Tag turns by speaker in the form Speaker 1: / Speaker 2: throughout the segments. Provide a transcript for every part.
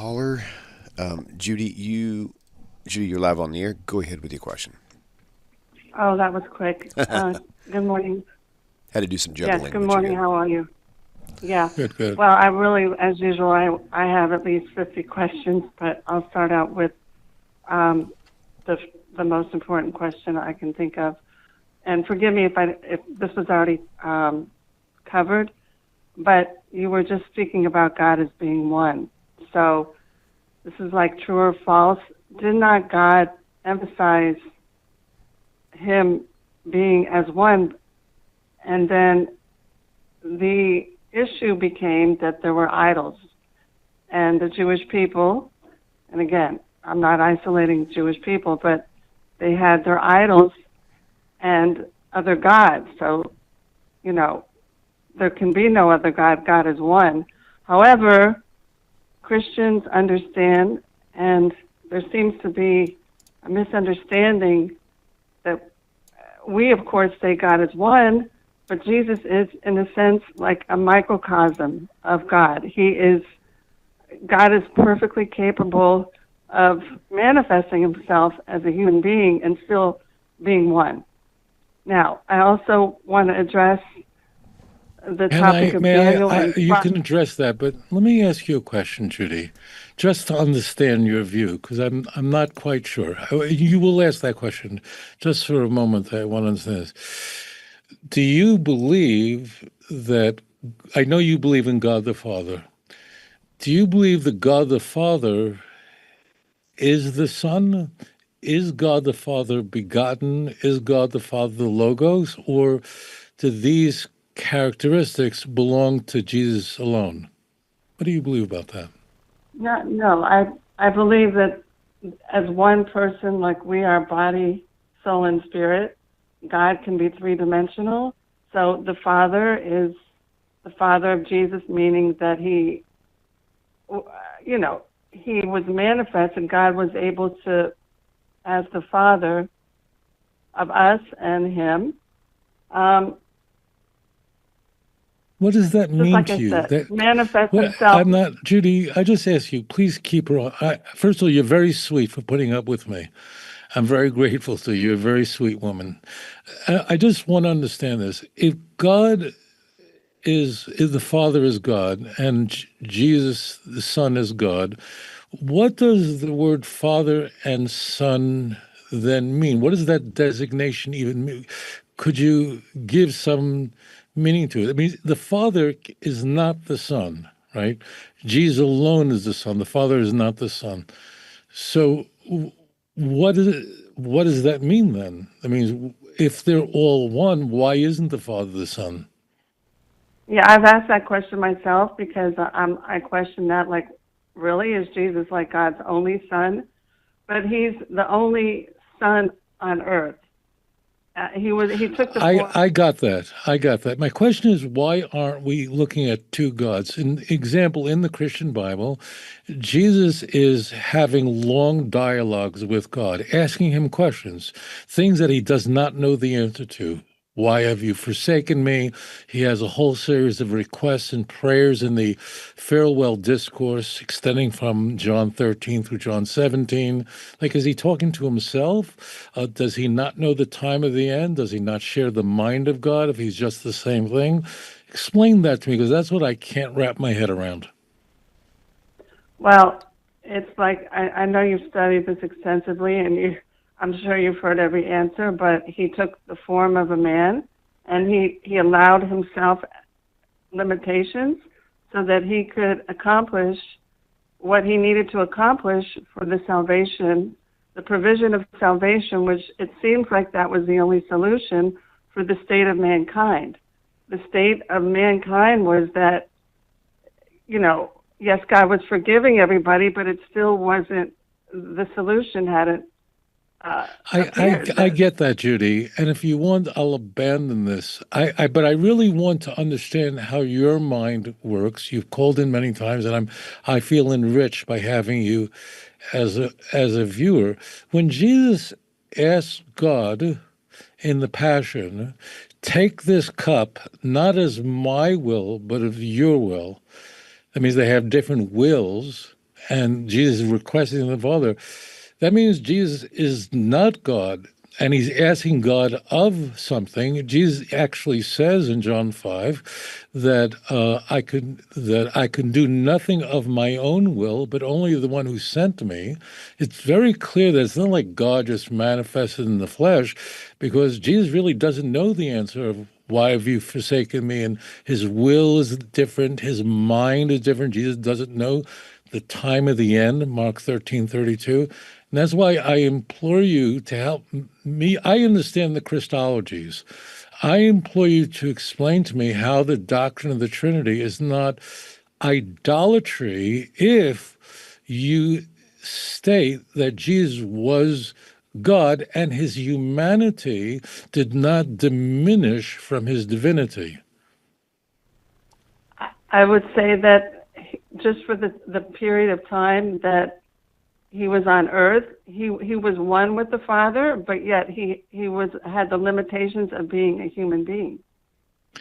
Speaker 1: caller. Judy, you're live on the air. Go ahead with your question.
Speaker 2: Oh, that was quick. Good morning.
Speaker 1: Had to do some
Speaker 2: Yes,
Speaker 1: juggling,
Speaker 2: good
Speaker 1: but you're
Speaker 2: morning.
Speaker 1: good.
Speaker 2: How are you? Yeah.
Speaker 3: Good, good.
Speaker 2: Well, I really, as usual, I have at least 50 questions, but I'll start out with the most important question I can think of. And forgive me if this was already covered, but you were just speaking about God as being one. So this is like true or false. Did not God emphasize him being as one? And then the issue became that there were idols. And the Jewish people, and again, I'm not isolating Jewish people, but they had their idols and other gods. So, there can be no other God. God is one. However, Christians understand, and there seems to be a misunderstanding that we, of course, say God is one, but Jesus is, in a sense, like a microcosm of God. God is perfectly capable of manifesting himself as a human being and still being one. Now, I also want to address the topic of Daniel.
Speaker 3: You can address that, but let me ask you a question, Judy, just to understand your view, because I'm not quite sure. You will ask that question. Just for a moment, I want to understand this. Do you believe that, I know you believe in God the Father. Do you believe that God the Father is the Son? Is God the Father begotten? Is God the Father the Logos? Or do these characteristics belong to Jesus alone? What do you believe about that?
Speaker 2: No, I believe that as one person, like we are body, soul, and spirit, God can be three-dimensional. So the Father is the Father of Jesus, meaning that he was manifest and God was able to, as the Father of us and him.
Speaker 3: What does that mean
Speaker 2: like
Speaker 3: to
Speaker 2: I
Speaker 3: you?
Speaker 2: Said, manifest himself.
Speaker 3: I'm not, Judy, I just ask you, please keep her on. First of all, you're very sweet for putting up with me. I'm very grateful to you. You're a very sweet woman. I just want to understand this. If God if the Father is God and Jesus, the Son, is God, what does the word Father and Son then mean? What does that designation even mean? Could you give some meaning to it? I mean, the Father is not the Son, right? Jesus alone is the Son. The Father is not the Son. So what does that mean then? I mean, if they're all one, why isn't the Father the Son?
Speaker 2: Yeah, I've asked that question myself because I question that, like, really, is Jesus like God's only son? But he's the only son on earth. He took the form.
Speaker 3: I got that. My question is, why aren't we looking at two gods? An example, in the Christian Bible, Jesus is having long dialogues with God, asking him questions, things that he does not know the answer to. Why have you forsaken me? He has a whole series of requests and prayers in the farewell discourse, extending from John 13 through John 17. Like, is he talking to himself? Does he not know the time of the end? Does he not share the mind of God if he's just the same thing? Explain that to me, because that's what I can't wrap my head around.
Speaker 2: Well, it's like, I know you've studied this extensively, and I'm sure you've heard every answer, but he took the form of a man, and he allowed himself limitations so that he could accomplish what he needed to accomplish for the salvation, the provision of salvation, which it seems like that was the only solution for the state of mankind. The state of mankind was that, yes, God was forgiving everybody, but it still wasn't, the solution hadn't
Speaker 3: I get that, Judy. And if you want, I'll abandon this. But I really want to understand how your mind works. You've called in many times, and I feel enriched by having you as a viewer. When Jesus asked God in the Passion, take this cup, not as my will, but of your will. That means they have different wills, and Jesus is requesting the Father, that means Jesus is not God, and he's asking God of something. Jesus actually says in John 5 that I can do nothing of my own will, but only the one who sent me. It's very clear that it's not like God just manifested in the flesh, because Jesus really doesn't know the answer of why have you forsaken me, and his will is different, his mind is different. Jesus doesn't know the time of the end, Mark 13:32. And that's why I implore you to help me. I understand the Christologies. I implore you to explain to me how the doctrine of the Trinity is not idolatry if you state that Jesus was God and his humanity did not diminish from his divinity.
Speaker 2: I would say that just for the period of time that he was on earth, he was one with the Father, but yet he had the limitations of being a human being.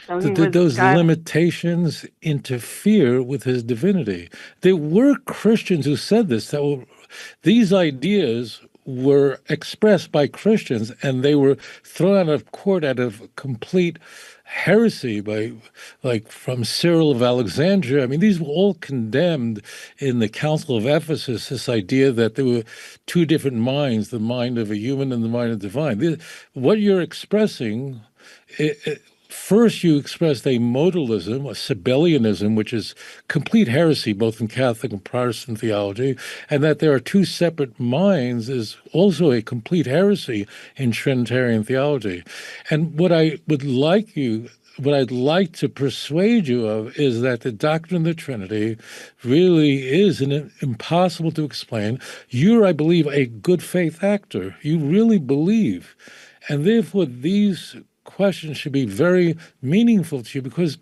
Speaker 2: So
Speaker 3: Those limitations interfere with his divinity. There were Christians who said this, these ideas were expressed by Christians, and they were thrown out of court out of complete heresy from Cyril of Alexandria. I mean, these were all condemned in the Council of Ephesus, this idea that there were two different minds, the mind of a human and the mind of the divine. What you're expressing, first, you expressed a modalism, a Sabellianism, which is complete heresy, both in Catholic and Protestant theology, and that there are two separate minds is also a complete heresy in Trinitarian theology. And what I'd like to persuade you of is that the doctrine of the Trinity really is impossible to explain. You're, I believe, a good faith actor. You really believe. And therefore, these questions should be very meaningful to you, because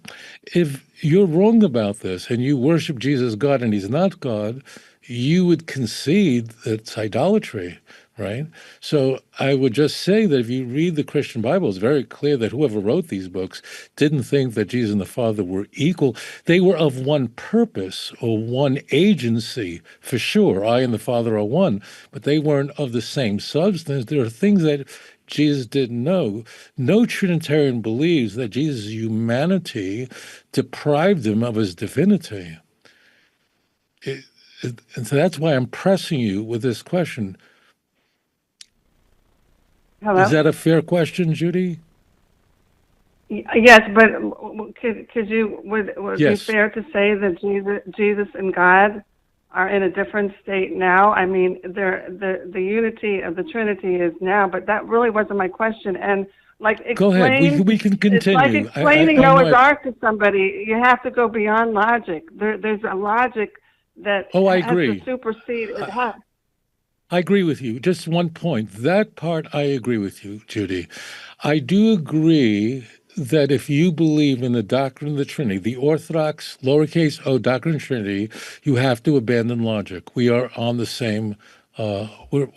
Speaker 3: if you're wrong about this and you worship Jesus God and he's not God, you would concede that it's idolatry, right? So I would just say that if you read the Christian Bible, it's very clear that whoever wrote these books didn't think that Jesus and the Father were equal. They were of one purpose or one agency, for sure. I and the Father are one, but they weren't of the same substance. There are things that Jesus didn't know. No Trinitarian believes that Jesus' humanity deprived him of his divinity. And so that's why I'm pressing you with this question.
Speaker 2: Hello?
Speaker 3: Is that a fair question, Judy?
Speaker 2: Yes, but would it
Speaker 3: Yes.
Speaker 2: be fair to say that Jesus and God are in a different state now? I mean, the unity of the Trinity is now, but that really wasn't my question. And
Speaker 3: go ahead. We can continue.
Speaker 2: It's like explaining Noah's Ark to somebody. You have to go beyond logic. There's a logic that
Speaker 3: I
Speaker 2: has
Speaker 3: agree.
Speaker 2: to supersede it.
Speaker 3: I agree with you. Just one point. That part I agree with you, Judy. I do agree that if you believe in the doctrine of the Trinity, the Orthodox lowercase o doctrine of Trinity, you have to abandon logic. We are on the same, I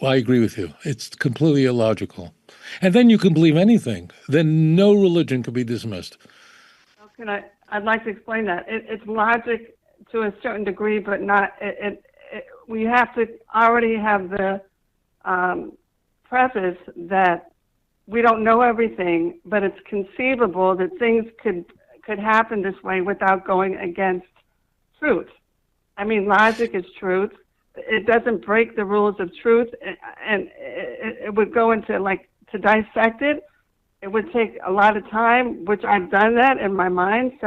Speaker 3: agree with you. It's completely illogical. And then you can believe anything. Then no religion can be dismissed.
Speaker 2: I'd like to explain that. It's logic to a certain degree, but not, we have to already have the preface that we don't know everything, but it's conceivable that things could happen this way without going against truth. I mean, logic is truth. It doesn't break the rules of truth, and it would go into, to dissect it, it would take a lot of time, which I've done that in my mind,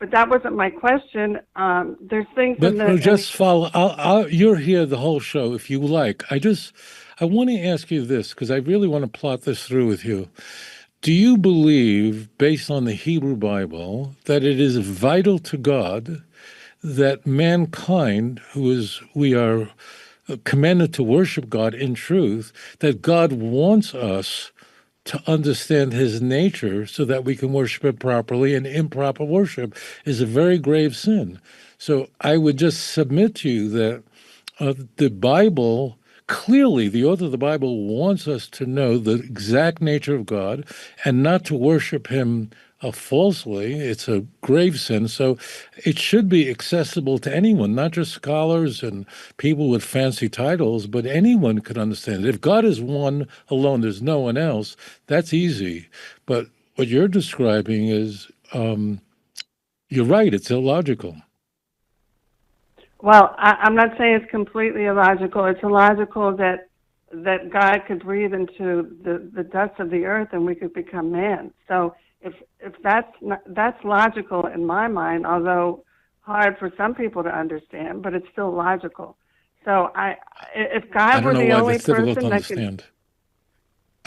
Speaker 2: but that wasn't my question. There's things
Speaker 3: follow. You're here the whole show if you like. I want to ask you this, because I really want to plot this through with you. Do you believe, based on the Hebrew Bible, that it is vital to God that mankind, we are commanded to worship God in truth, that God wants us to understand his nature so that we can worship him properly, and improper worship is a very grave sin. So I would just submit to you that the Bible, clearly the author of the Bible wants us to know the exact nature of God and not to worship him falsely. It's a grave sin. So it should be accessible to anyone, not just scholars and people with fancy titles, but anyone could understand it. If God is one alone, there's no one else, that's easy. But what you're describing is, you're right, it's illogical.
Speaker 2: Well, I'm not saying it's completely illogical. It's illogical that God could breathe into the dust of the earth and we could become man. So if that's logical in my mind, although hard for some people to understand, but it's still logical. So if
Speaker 3: I
Speaker 2: God
Speaker 3: don't
Speaker 2: were
Speaker 3: know
Speaker 2: the
Speaker 3: why
Speaker 2: only
Speaker 3: that's difficult to
Speaker 2: person that could,
Speaker 3: understand.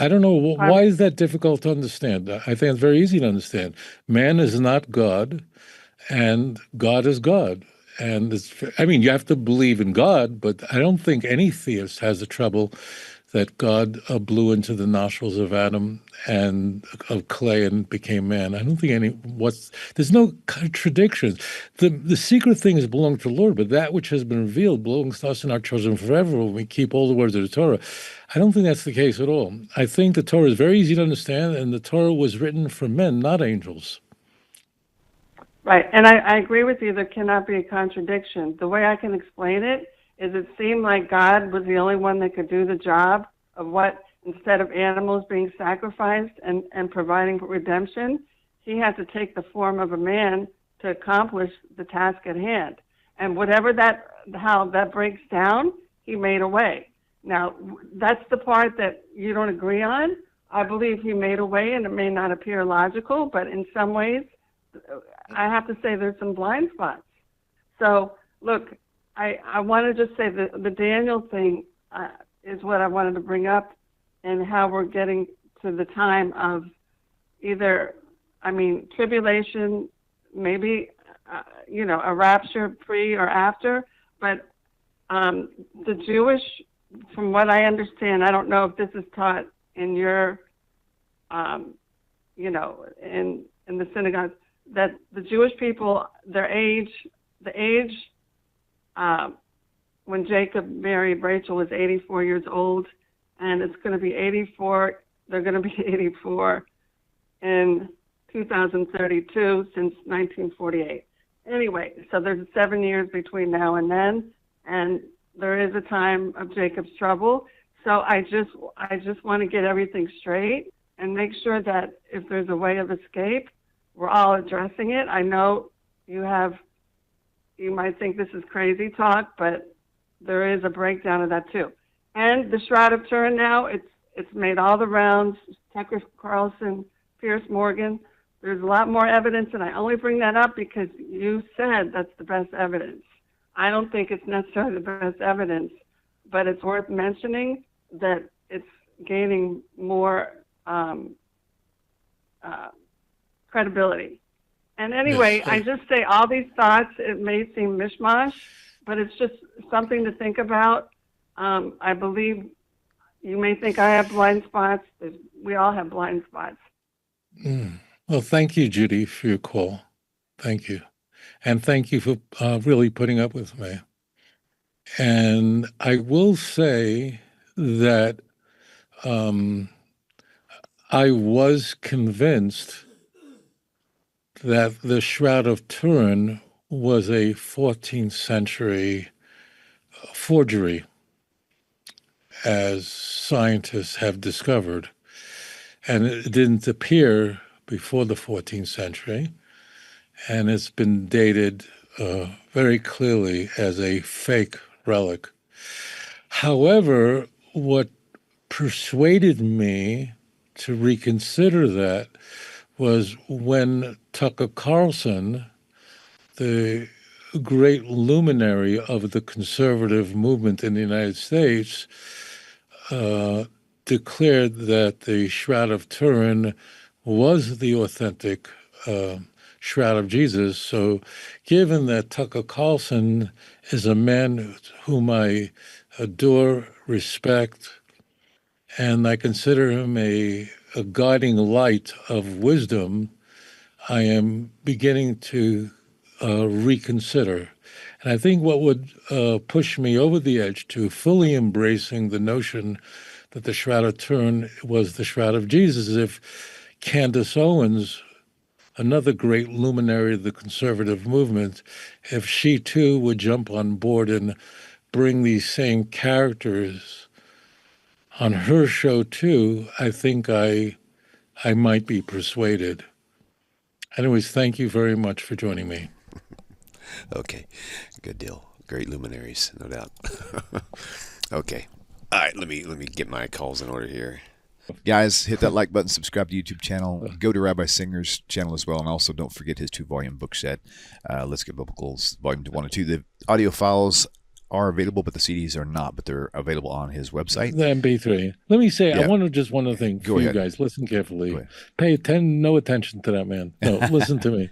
Speaker 3: I don't know. Why is that difficult to understand? I think it's very easy to understand. Man is not God, and God is God. And I mean, you have to believe in God, but I don't think any theist has the trouble that God blew into the nostrils of Adam and of clay and became man. I don't think there's no contradictions. The secret things belong to the Lord, but that which has been revealed belongs to us and our children forever when we keep all the words of the Torah. I don't think that's the case at all. I think the Torah is very easy to understand, and the Torah was written for men, not angels.
Speaker 2: right, and I agree with you, there cannot be a contradiction. The way I can explain it is it seemed like God was the only one that could do the job of what, instead of animals being sacrificed and providing redemption, he had to take the form of a man to accomplish the task at hand. And how that breaks down, he made a way. Now, that's the part that you don't agree on. I believe he made a way, and it may not appear logical, but in some ways, I have to say there's some blind spots. So, look, I want to just say the Daniel thing is what I wanted to bring up, and how we're getting to the time of tribulation, maybe, a rapture pre or after, but the Jewish, from what I understand, I don't know if this is taught in your, in the synagogues, that the Jewish people, the age when Jacob married Rachel was 84 years old, and it's going to be 84. They're going to be 84 in 2032 since 1948. Anyway, so there's 7 years between now and then, and there is a time of Jacob's trouble. So I just want to get everything straight and make sure that if there's a way of escape, we're all addressing it. I know you might think this is crazy talk, but there is a breakdown of that too. And the Shroud of Turin now, it's made all the rounds. Tucker Carlson, Pierce Morgan. There's a lot more evidence, and I only bring that up because you said that's the best evidence. I don't think it's necessarily the best evidence, but it's worth mentioning that it's gaining more credibility. And anyway, I just say all these thoughts, it may seem mishmash, but it's just something to think about. I believe you may think I have blind spots. We all have blind spots.
Speaker 3: Well, thank you, Judy, for your call. Thank you. And thank you for really putting up with me. And I will say that I was convinced that the Shroud of Turin was a 14th century forgery, as scientists have discovered. And it didn't appear before the 14th century, and it's been dated very clearly as a fake relic. However, what persuaded me to reconsider that was when Tucker Carlson, the great luminary of the conservative movement in the United States, declared that the Shroud of Turin was the authentic Shroud of Jesus. So given that Tucker Carlson is a man whom I adore, respect, and I consider him a guiding light of wisdom, I am beginning to reconsider. And I think what would push me over the edge to fully embracing the notion that the Shroud of Turin was the Shroud of Jesus is if Candace Owens another great luminary of the conservative movement, if she too would jump on board and bring these same characters on her show too, I think I might be persuaded. Anyways, thank you very much for joining me.
Speaker 1: Okay, good deal. Great luminaries, no doubt. Okay, all right. Let me get my calls in order here.
Speaker 4: Guys, hit that like button, subscribe to the YouTube channel, go to Rabbi Singer's channel as well, and also don't forget his 2-volume book set, Let's Get Biblicals, Volume 1 and 2. The audio files are available, but the CDs are not, but they're available on his website.
Speaker 3: The MP3. Let me say,
Speaker 4: Yeah.
Speaker 3: I want to just one other thing
Speaker 4: Go
Speaker 3: for
Speaker 4: ahead.
Speaker 3: you guys. Listen carefully.
Speaker 4: Go ahead.
Speaker 3: Pay no attention to that man. No, listen to me.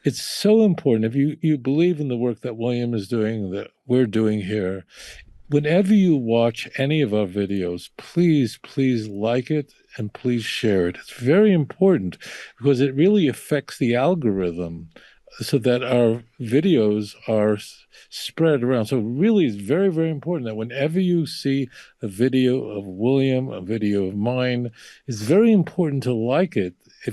Speaker 3: It's so important. If you believe in the work that William is doing, that we're doing here, whenever you watch any of our videos, please like it and please share it. It's very important because it really affects the algorithm so that our videos are spread around. So really it's very, very important that whenever you see a video of William, a video of mine, it's very important to like it. I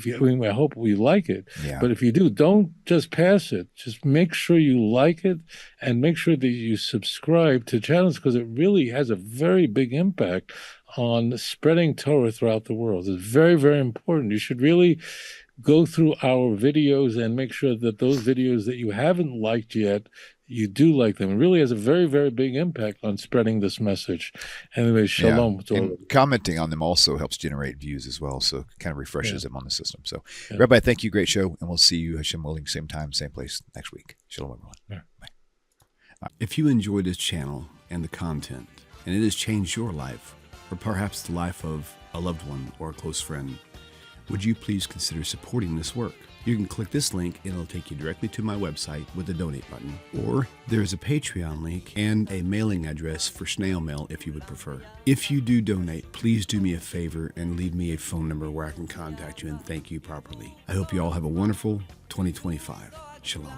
Speaker 3: hope we like it.
Speaker 4: Yeah.
Speaker 3: But if you do, don't just pass it. Just make sure you like it and make sure that you subscribe to channels because it really has a very big impact on spreading Torah throughout the world. It's very, very important. You should really go through our videos and make sure that those videos that you haven't liked yet, you do like them. It really has a very, very big impact on spreading this message. Anyway, shalom.
Speaker 4: Yeah. And commenting on them also helps generate views as well, so it kind of refreshes them on the system. So,
Speaker 3: Yeah.
Speaker 4: Rabbi, thank you. Great show, and we'll see you, Hashem willing, same time, same place next week. Shalom, everyone.
Speaker 3: Yeah.
Speaker 4: Bye.
Speaker 5: If you enjoy this channel and the content, and it has changed your life, or perhaps the life of a loved one or a close friend, would you please consider supporting this work? You can click this link and it'll take you directly to my website with the donate button. Or there's a Patreon link and a mailing address for snail mail if you would prefer. If you do donate, please do me a favor and leave me a phone number where I can contact you and thank you properly. I hope you all have a wonderful 2025. Shalom.